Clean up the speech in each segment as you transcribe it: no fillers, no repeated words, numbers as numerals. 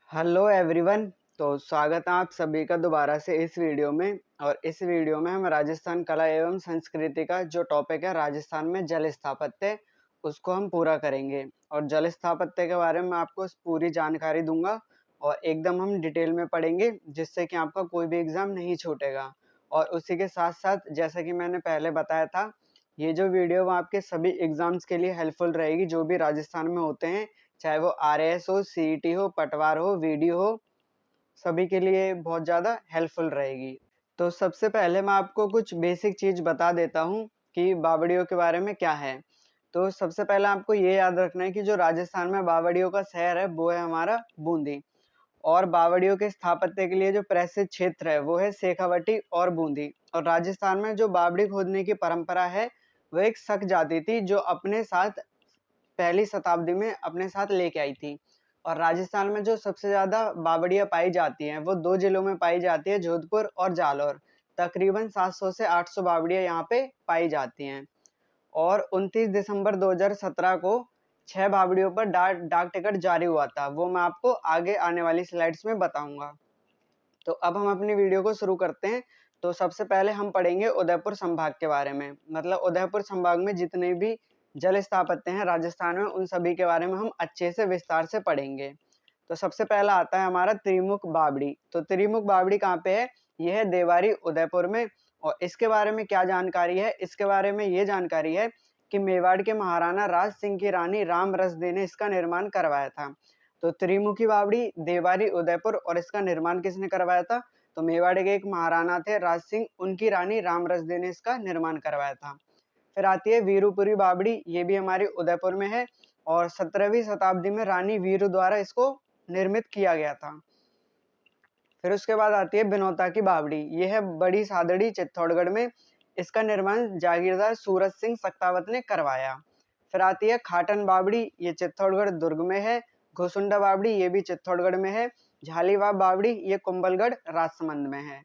Hello everyone. तो स्वागत है आप सभी का दोबारा से इस वीडियो में। और इस वीडियो में हम राजस्थान कला एवं संस्कृति का जो टॉपिक है राजस्थान में जल स्थापत्य, उसको हम पूरा करेंगे। और जल स्थापत्य के बारे में आपको पूरी जानकारी दूंगा और एकदम हम डिटेल में पढ़ेंगे, जिससे कि आपका कोई भी एग्ज़ाम नहीं छूटेगा। और उसी के साथ साथ जैसा कि मैंने पहले बताया था, ये जो वीडियो वो आपके सभी एग्ज़ाम्स के लिए हेल्पफुल रहेगी, जो भी राजस्थान में होते हैं, चाहे वो आरएएस हो, सीईटी हो, पटवार हो, वीडियो हो, सभी के लिए बहुत ज़्यादा हेल्पफुल रहेगी। तो सबसे पहले मैं आपको कुछ बेसिक चीज़ बता देता हूँ कि बावड़ियों के बारे में क्या है। तो सबसे पहले आपको ये याद रखना है कि जो राजस्थान में बावड़ियों का शहर है वो है हमारा बूंदी। और बावड़ियों के स्थापत्य के लिए जो प्रसिद्ध क्षेत्र है वो है शेखावटी और बूंदी। और राजस्थान में जो बावड़ी खोदने की परंपरा है वो एक शक जाति थी, जो अपने साथ पहली शताब्दी में अपने साथ लेके आई थी। और राजस्थान में जो सबसे ज़्यादा बावड़ियाँ पाई जाती हैं वो दो जिलों में पाई जाती है, जोधपुर और जालौर। तकरीबन 700 से 800 बावड़ियाँ यहाँ पे पाई जाती हैं। और 29 दिसंबर 2017 को 6 बावड़ियों पर डाक टिकट जारी हुआ था, वो मैं आपको आगे आने वाली स्लाइड्स में बताऊंगा। तो अब हम अपनी वीडियो को शुरू करते हैं। तो सबसे पहले हम पढ़ेंगे उदयपुर संभाग के बारे में, मतलब उदयपुर संभाग में जितने भी जल स्थापत्य हैं राजस्थान में, उन सभी के बारे में हम अच्छे से विस्तार से पढ़ेंगे। तो सबसे पहला आता है हमारा त्रिमुख बावड़ी। तो त्रिमुख बावड़ी कहाँ पे है? यह है देवारी उदयपुर में। और इसके बारे में क्या जानकारी है? इसके बारे में ये जानकारी है कि मेवाड़ के महाराणा राज सिंह की रानी राम रसदे ने इसका निर्माण करवाया था। तो त्रिमुखी बावड़ी देवारी उदयपुर, और इसका निर्माण किसने करवाया था? तो मेवाड़ के एक महाराणा थे राज सिंह, उनकी रानी राम रसदे ने इसका निर्माण करवाया था। फिर आती है वीरूपुरी बावड़ी, ये भी हमारी उदयपुर में है। और 17वीं शताब्दी में रानी वीरू द्वारा इसको निर्मित किया गया था। फिर उसके बाद आती है बिनौता की बावड़ी, ये है बड़ी सादड़ी चित्तौड़गढ़ में। इसका निर्माण जागीरदार सूरज सिंह सक्तावत ने करवाया। फिर आती है खाटन बावड़ी, ये चित्तौड़गढ़ दुर्ग में है। घोसुंडा बावड़ी, ये भी चित्तौड़गढ़ में है। झालीवाब बावड़ी, ये कुंभलगढ़ राजसमंद में है।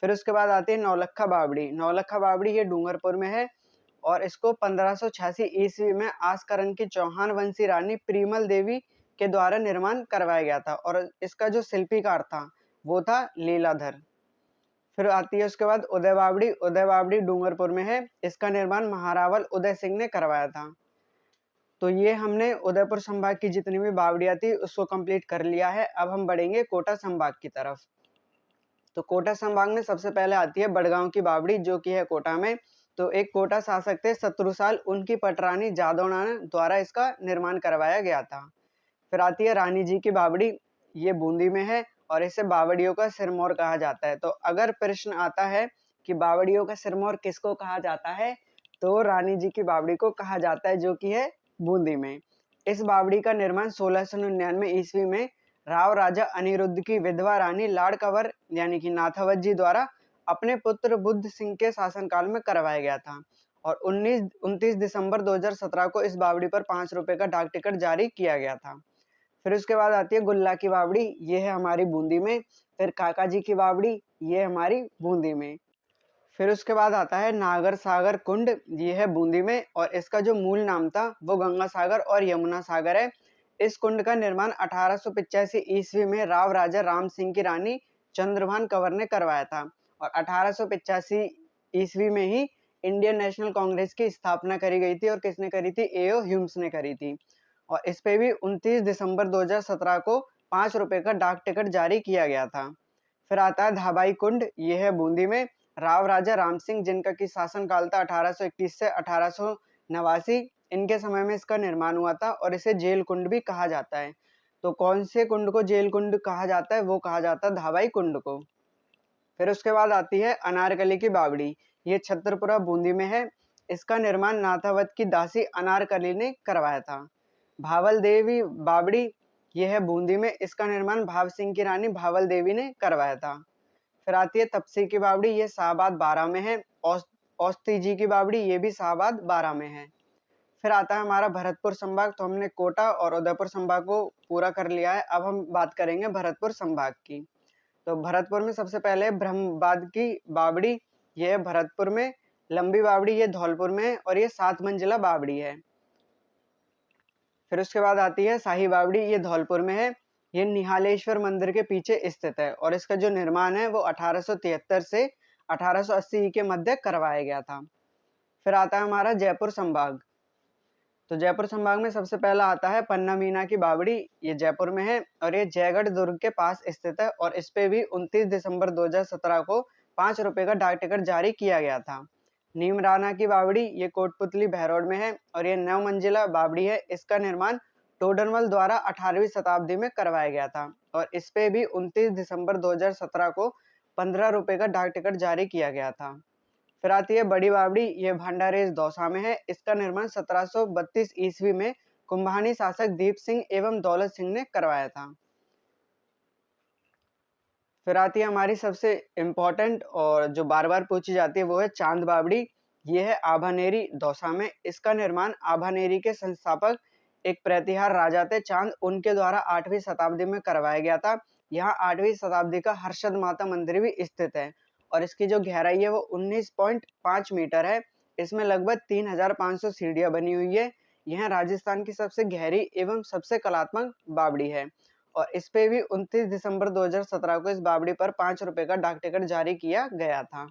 फिर उसके बाद आती है नौलखा बावड़ी। नौलखा बावड़ी ये डूंगरपुर में है। और इसको 1586 ईस्वी में आसकरन की चौहान वंशी रानी प्रीमल देवी के द्वारा निर्माण करवाया गया था। और इसका जो शिल्पीकार था वो था लीलाधर। फिर आती है उसके बाद उदय बावड़ी। उदय बावड़ी डूंगरपुर में है। इसका निर्माण महारावल उदय सिंह ने करवाया था। तो ये हमने उदयपुर संभाग की जितनी भी बावड़ियां थी उसको कंप्लीट कर लिया है। अब हम बढ़ेंगे कोटा संभाग की तरफ। तो कोटा संभाग में सबसे पहले आती है बड़गांव की बावड़ी, जो कि है कोटा में। तो एक कोटा शासक थे शत्रुसाल, उनकी पटरानी जादौना द्वारा इसका निर्माण करवाया गया था। फिर आती है रानी जी की बावड़ी, ये बूंदी में है। और इसे बावड़ियों का सिरमौर कहा जाता है। तो अगर प्रश्न आता है कि बावड़ियों का सिरमौर किसको कहा जाता है, तो रानी जी की बावड़ी को कहा जाता है, जो कि है बूंदी में। इस बावड़ी का निर्माण 1699 ईस्वी में राव राजा अनिरुद्ध की विधवा रानी लाड़ कंवर यानी कि नाथावत जी द्वारा अपने पुत्र बुद्ध सिंह के शासनकाल में करवाया गया था। और 29 दिसंबर 2017 को इस बावड़ी पर 5 रुपए का डाक टिकट जारी किया गया था। फिर उसके बाद आती है गुल्ला की बावड़ी, ये है हमारी बूंदी में। फिर काका जी की बावड़ी, ये हमारी बूंदी में। फिर उसके बाद आता है नागर सागर कुंड, ये है बूंदी में। और इसका जो मूल नाम था वो गंगा सागर और यमुना सागर है। इस कुंड का निर्माण 1885 ईस्वी में राव राजा राम सिंह की रानी चंद्रभान कंवर ने करवाया था। और 1885 ईस्वी में ही इंडियन नेशनल कांग्रेस की स्थापना करी गई थी। और किसने करी थी? एओ ह्यूम्स ने करी थी। और इस पे भी 29 दिसंबर 2017 को 5 रुपए का डाक टिकट जारी किया गया था। फिर आता है धाबाई कुंड, ये है बूंदी में। राव राजा राम सिंह, जिनका की शासन काल था 1821 से 1889, इनके समय में इसका निर्माण हुआ था। और इसे जेल कुंड भी कहा जाता है। तो कौन से कुंड को जेल कुंड कहा जाता है? वो कहा जाता है धाबाई कुंड को। फिर उसके बाद आती है अनारकली की बावड़ी, ये छतरपुरा बूंदी में है। इसका निर्माण नाथावत की दासी अनारकली ने करवाया था। भावल देवी बावड़ी, ये है बूंदी में। इसका निर्माण भाव सिंह की रानी भावल देवी ने करवाया था। फिर आती है तपसी की बावड़ी, ये शाहबाद 12 में है। औस्ती जी की बावड़ी, ये भी शाहबाद 12 में है। फिर आता है हमारा भरतपुर संभाग। तो हमने कोटा और उदयपुर संभाग को पूरा कर लिया है। अब हम बात करेंगे भरतपुर संभाग की। तो भरतपुर में सबसे पहले ब्रह्मबाद की बावड़ी, ये है भरतपुर में। लंबी बावड़ी, ये धौलपुर में है। और ये 7 मंजिला बावड़ी है। फिर उसके बाद आती है शाही बावड़ी, ये धौलपुर में है। ये निहालेश्वर मंदिर के पीछे स्थित है और इसका जो निर्माण है वो 1873 से 1880 के मध्य करवाया गया था। फिर आता है हमारा जयपुर संभाग। तो जयपुर संभाग में सबसे पहला आता है पन्ना मीना की बावड़ी। ये जयपुर में है और ये जयगढ़ दुर्ग के पास स्थित है और इस पे भी 29 दिसंबर 2017 को 5 रुपए का डाक टिकट जारी किया गया था। नीम राणा की बावड़ी ये कोटपुतली बहरौड में है और ये 9 मंजिला बावड़ी है। इसका निर्माण टोडरमल द्वारा 18वीं शताब्दी में करवाया गया था और इस पे भी 29 दिसंबर 2017 को 15 रुपए का डाक टिकट जारी किया गया था। फिर आती है बड़ी बावड़ी। ये भंडारेज दौसा में है। इसका निर्माण 1732 ईस्वी में कुंभानी शासक दीप सिंह एवं दौलत सिंह ने करवाया था। फिर आती है हमारी सबसे इम्पोर्टेंट और जो बार बार पूछी जाती है वो है चांद बावड़ी। ये है आभानेरी दौसा में। इसका निर्माण आभानेरी के संस्थापक एक प्रतिहार राजा थे चांद, उनके द्वारा 8वीं शताब्दी में करवाया गया था। यहाँ 8वीं शताब्दी का हर्षद माता मंदिर भी स्थित है और इसकी जो गहराई है वो 19.5 मीटर है। इसमें लगभग 3500 सीढ़ियां बनी हुई है। यह राजस्थान की सबसे गहरी एवं सबसे कलात्मक बावड़ी है और इस पे भी 29 दिसंबर 2017 को इस बावड़ी पर 5 रुपए का डाक टिकट जारी किया गया था।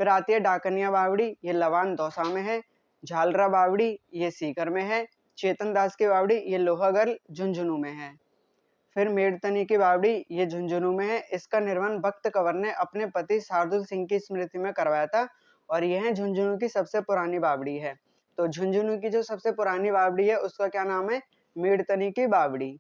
फिर आती है डाकनिया बावड़ी। ये लवान दौसा में है। झालरा बावड़ी ये सीकर में है। चेतन दास की बावड़ी ये लोहागढ़ झुंझुनू में है। फिर मेड़तनी की बावड़ी ये झुंझुनू में है। इसका निर्माण भक्त कंवर ने अपने पति शार्दुल सिंह की स्मृति में करवाया था और यह झुंझुनू की सबसे पुरानी बावड़ी है। तो झुंझुनू की जो सबसे पुरानी बावड़ी है उसका क्या नाम है? मेड़तनी की बावड़ी।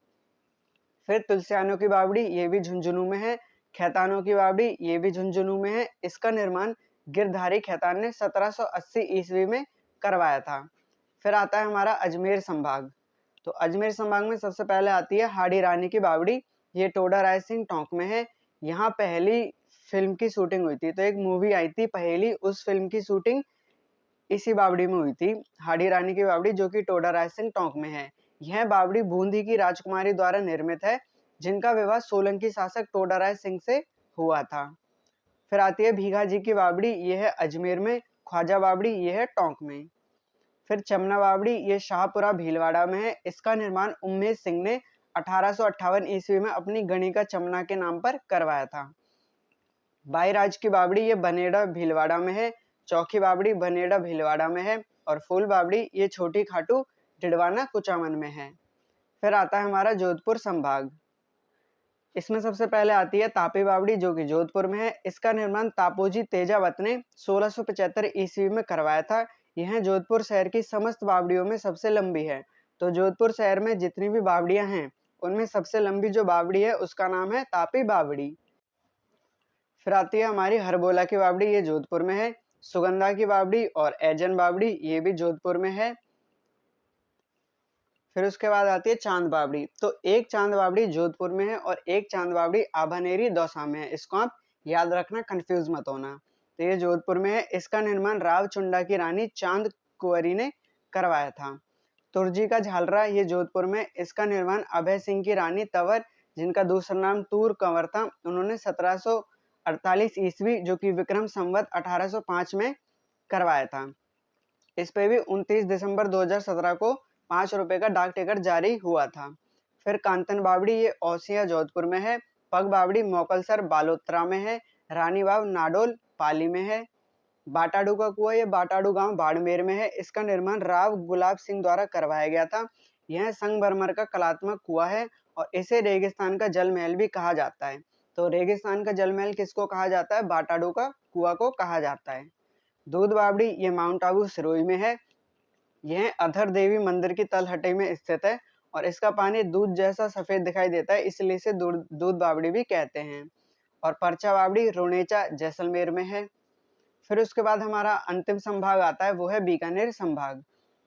फिर तुलसियानो की बावड़ी ये भी झुंझुनू में है। खैतानों की बावड़ी ये भी झुंझुनू में है। इसका निर्माण गिरधारी खैतान ने 1780 ईस्वी में करवाया था। फिर आता है हमारा अजमेर संभाग। तो अजमेर संभाग में सबसे पहले आती है हाड़ी रानी की बावड़ी। ये टोडा राय सिंह टोंक में है। यहाँ पहली फिल्म की शूटिंग हुई थी। तो एक मूवी आई थी पहली, उस फिल्म की शूटिंग इसी बावड़ी में हुई थी। हाड़ी रानी की बावड़ी जो कि टोडा राय सिंह टोंक में है। यह बावड़ी बूंदी की राजकुमारी द्वारा निर्मित है जिनका विवाह सोलंकी शासक टोडा राय सिंह से हुआ था। फिर आती है भीगा जी की बावड़ी। यह है अजमेर में। ख्वाजा बावड़ी यह है टोंक में। फिर चमना बावड़ी ये शाहपुरा भीलवाड़ा में है। इसका निर्माण उम्मेद सिंह ने 1858 ईस्वी में अपनी गणिका चमना के नाम पर करवाया था। बाईराज की बावड़ी ये बनेड़ा भीलवाड़ा में है। चौकी बावड़ी बनेड़ा भीलवाड़ा में है और फूल बावड़ी ये छोटी खाटू डिडवाना कुचामन में है। फिर आता है हमारा जोधपुर संभाग। इसमें सबसे पहले आती है तापी बावड़ी जो कि जोधपुर में है। इसका निर्माण तापोजी तेजावत ने 1675 ईस्वी में करवाया था। यह जोधपुर शहर की समस्त बावड़ियों में सबसे लंबी है। तो जोधपुर शहर में जितनी भी बावड़ियां हैं उनमें सबसे लंबी जो बावड़ी है उसका नाम है तापी बावड़ी। फिर आती है हमारी हरबोला की बावड़ी। ये जोधपुर में है। सुगंधा की बावड़ी और ऐजन बावड़ी ये भी जोधपुर में है। फिर उसके बाद आती है चांद बावड़ी। तो एक चांद बावड़ी जोधपुर में है और एक चांद बावड़ी आभानेरी दौसा में है। इसको आप याद रखना, कंफ्यूज मत होना। तो ये जोधपुर में है। इसका निर्माण रावचुंडा की रानी चांद कुंवरी ने करवाया था। तुर्जी का झालरा ये जोधपुर में। इसका निर्माण अभय सिंह की रानी तंवर जिनका दूसरा नाम तूर कंवर था, उन्होंने 1748 ईस्वी जो कि विक्रम संवत 1805 में करवाया था। इस पे भी 29 दिसंबर 2017 को 5 रुपए का डाक टिकट जारी हुआ था। फिर कांतन बावड़ी ये औसिया जोधपुर में है। पग बावड़ी मोकलसर बालोतरा में है। रानी बाव नाडोल पाली में है। बाटाडू का कुआं ये बाटाडू गांव बाड़मेर में है। इसका निर्माण राव गुलाब सिंह द्वारा करवाया गया था। यह संगमरमर का कलात्मक कुआं है और इसे रेगिस्तान का जल महल भी कहा जाता है। तो रेगिस्तान का जल महल किसको कहा जाता है? बाटाडू का कुआं को कहा जाता है। दूध बावड़ी ये माउंट आबू सिरोही में है। यह अधर देवी मंदिर की तलहटी में स्थित है और इसका पानी दूध जैसा सफेद दिखाई देता है, इसलिए इसे दूध बावड़ी भी कहते हैं। और परचा बावड़ी रुणेचा जैसलमेर में है। फिर उसके बाद हमारा अंतिम संभाग आता है वो है बीकानेर संभाग।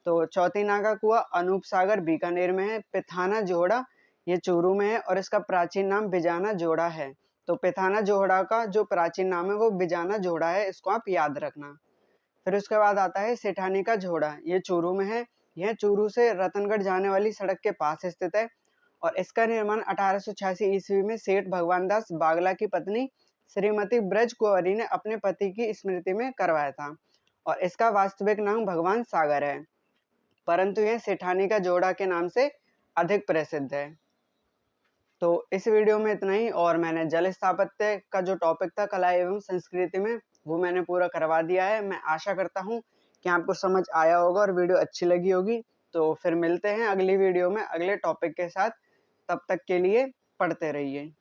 तो चौथी नागा कुआं अनूप सागर बीकानेर में है। पिथाना जोहड़ा ये चूरू में है और इसका प्राचीन नाम बिजाना जोड़ा है। तो पिथाना जोहड़ा का जो प्राचीन नाम है वो बिजाना जोड़ा है, इसको आप याद रखना। फिर उसके बाद आता है सेठानी का झोड़ा। ये चूरू में है। यह चूरू से रतनगढ़ जाने वाली सड़क के पास स्थित है और इसका निर्माण 1886 ईस्वी में सेठ भगवान दास बागला की पत्नी श्रीमती ब्रज कुंवरी ने अपने पति की स्मृति में करवाया था और इसका वास्तविक नाम भगवान सागर है, परंतु यह सेठानी का जोड़ा के नाम से अधिक प्रसिद्ध है। तो इस वीडियो में इतना ही, और मैंने जल स्थापत्य का जो टॉपिक था कला एवं संस्कृति में, वो मैंने पूरा करवा दिया है। मैं आशा करता हूँ कि आपको समझ आया होगा और वीडियो अच्छी लगी होगी। तो फिर मिलते हैं अगली वीडियो में अगले टॉपिक के साथ। तब तक के लिए पढ़ते रहिए।